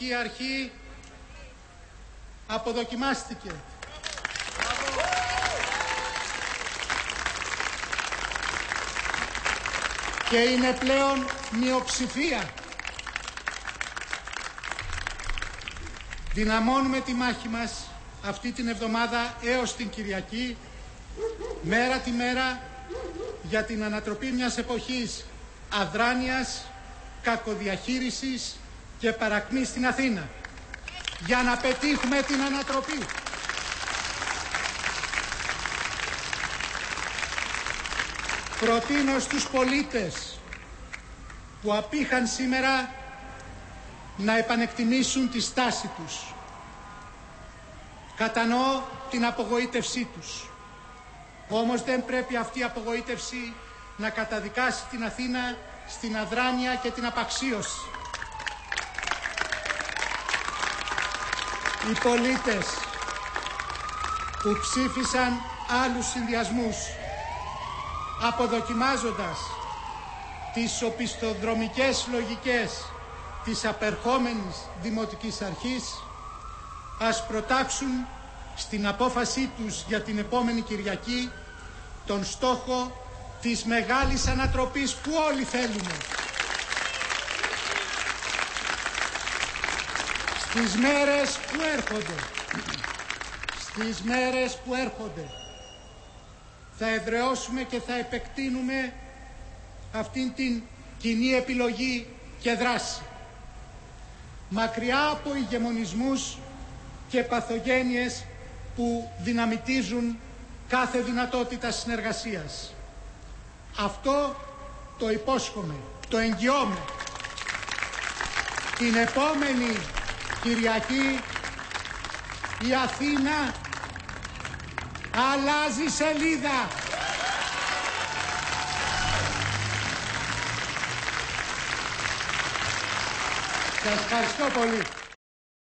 Δημοτική Αρχή αποδοκιμάστηκε. Και είναι πλέον μειοψηφία. Δυναμώνουμε τη μάχη μας αυτή την εβδομάδα έως την Κυριακή, μέρα τη μέρα, για την ανατροπή μιας εποχής αδράνειας, κακοδιαχείρισης και παρακμής στην Αθήνα. Για να πετύχουμε την ανατροπή. Προτείνω στους πολίτες που απήχαν σήμερα να επανεκτιμήσουν τη στάση τους. Κατανοώ την απογοήτευσή τους. Όμως δεν πρέπει αυτή η απογοήτευση να καταδικάσει την Αθήνα στην αδράνεια και την απαξίωση. Οι πολίτες που ψήφισαν άλλους συνδυασμούς, αποδοκιμάζοντας τις οπισθοδρομικές λογικές της απερχόμενης Δημοτικής Αρχής, ας προτάξουν στην απόφασή τους για την επόμενη Κυριακή τον στόχο της μεγάλης ανατροπής που όλοι θέλουμε. Στις μέρες που έρχονται θα εδραιώσουμε και θα επεκτείνουμε αυτήν την κοινή επιλογή και δράση. Μακριά από ηγεμονισμούς και παθογένειες που δυναμητίζουν κάθε δυνατότητα συνεργασίας. Αυτό το υπόσχομαι, το εγγυώμαι. Την επόμενη Κυριακή η Αθήνα αλλάζει σελίδα. Σας ευχαριστώ πολύ.